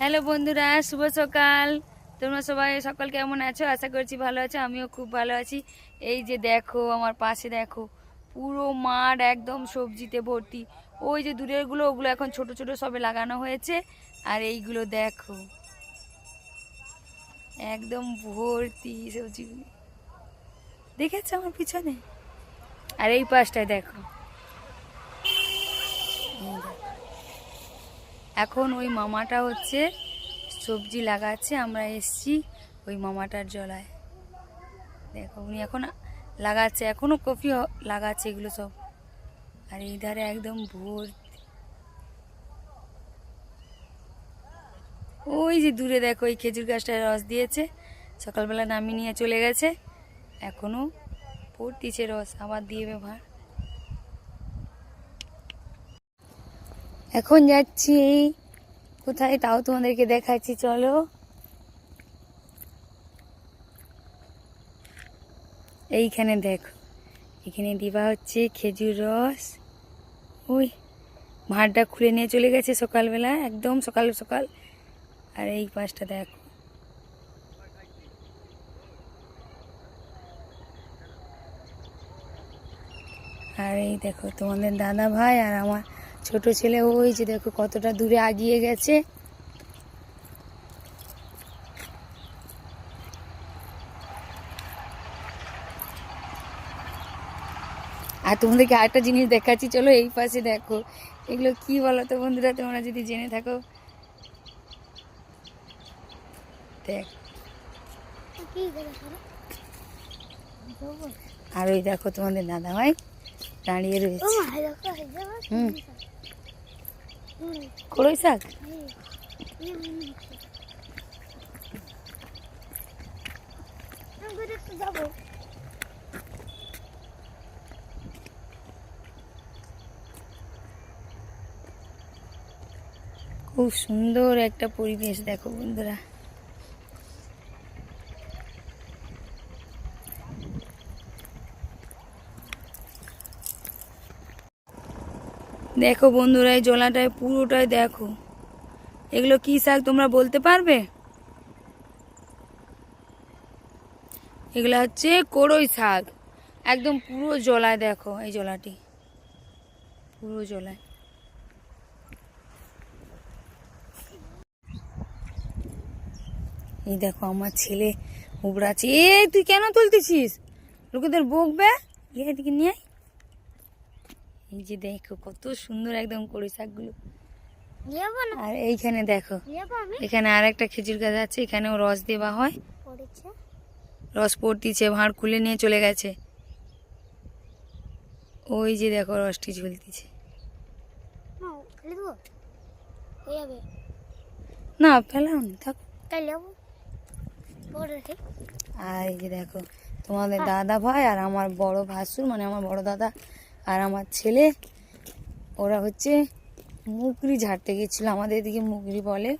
Hello বন্ধুরা, শুভ সকাল। তোমরা সবাই সকাল কেমন আছো? আশা করছি ভালো আছো। আমিও খুব ভালো আছি। এই যে দেখো, আমার পাশে দেখো, পুরো মাঠ একদম সবজিতে ভর্তি। ওই যে দূরেরগুলো, ওগুলো এখন ছোট ছোট সবে লাগানো হয়েছে। আর এইগুলো দেখো, একদম ভর্তি সবজিগুলো। দেখেছো আমার পিছনে? আর এই পাশটায় দেখো, এখন ওই মামাটা হচ্ছে সবজি লাগাচ্ছে। আমরা এসছি ওই মামাটার জলায়। দেখো, উনি এখন লাগাচ্ছে, এখনো কফি লাগাচ্ছে এগুলো সব। আর এই ধারে একদম ভর্তি। ওই যে দূরে দেখো, ওই খেজুর গাছটায় রস দিয়েছে, সকালবেলা নামিয়ে নিয়ে চলে গেছে। এখনো পড়তিছে রস, আবার দিবে ভার। এখন যাচ্ছি কোথায় তাও তোমাদেরকে দেখাচ্ছি, চলো। এইখানে দেখো, এখানে দিবা হচ্ছে খেজুর রস। ওই ভাঁড়টা খুলে নিয়ে চলে গেছে সকালবেলা, একদম সকাল সকাল। আর এই পাশটা দেখো, আর এই দেখো তোমাদের দাদা ভাই আর আমার ছোট ছেলে, ওই যে দেখো কতটা দূরে আগিয়ে গেছে। আর তোমাদেরকে আরেকটা জিনিস দেখাচ্ছি, চলো। এই পাশে দেখো, এগুলো কি বলো তো বন্ধুরা, তোমরা যদি জেনে থাকো। দেখ, আর ওই দেখো তোমাদের দাদা ভাই দাঁড়িয়ে রয়েছে। কড়ই শাক। খুব সুন্দর একটা পরিবেশ দেখো বন্ধুরা। দেখো বন্ধুরা, এই জলাটায় পুরোটাই দেখো, এগুলো কি শাক তোমরা বলতে পারবে? এগুলো হচ্ছে কড়ই শাক। একদম পুরো জলায় দেখো, এই জলাটি পুরো জলায়। এই দেখো আমার ছেলে উবড়াচ্ছে। এই তুই কেন তুলতেছিস? লোকেদের বকবে। এদিকে নিয়ে আয়। এই যে দেখো কত সুন্দর একদম কড়ই শাকগুলো। আর এইখানে দেখো, এখানে আর একটা খেজুর গাছ আছে, এখানেও রস দেওয়া হয়। রস পড়তিছে, ভাঁড় খুলে নিয়ে চলে গেছে। ওই যে দেখো রসটি ঝুলতিছে। না ফেলাও নি, থাক। আর এই যে দেখো তোমাদের দাদা ভাই আর আমার বড় ভাসুর, মানে আমার বড় দাদা আর আমার ছেলে, ওরা হচ্ছে মুগরি ঝাড়তে গেছিল। আমাদের এদিকে মুগরি বলে,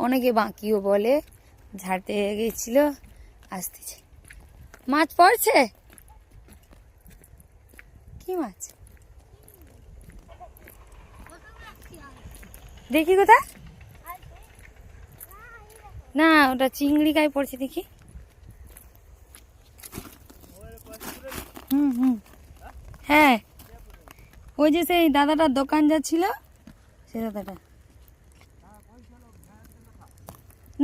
অনেকে বাঁকিও বলে। ঝাড়তে গেছিল, আসতেছে। মাছ পড়ছে? কি মাছ দেখি কোথা? না, ওটা চিংড়ি গায়ে পড়ছে দেখি। হুম হুম, হ্যাঁ, ওই যে সেই দাদাটার দোকান যাচ্ছিল, সে দাদাটা।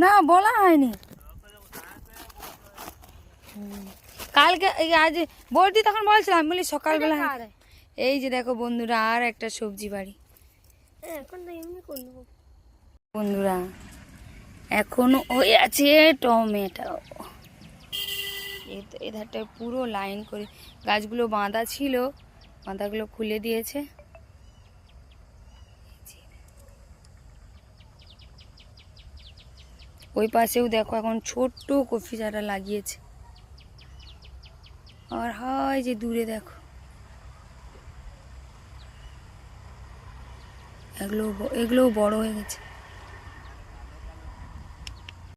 না, বলা হয়নি। কালকে আজ বলতি, তখন বলছিলাম, বলি সকালবেলা। এই যে দেখো বন্ধুরা, আর একটা সবজি বাড়ি। বন্ধুরা এখনো হয়ে আছে টমেটো। এধারটায় পুরো লাইন করে গাছগুলো বাঁধা ছিল, বাঁধাগুলো খুলে দিয়েছে। ওই পাশেও দেখো এখন ছোট্ট কফি চারা লাগিয়েছে। আর হয় যে দূরে দেখো, এগুলোও বড় হয়ে গেছে।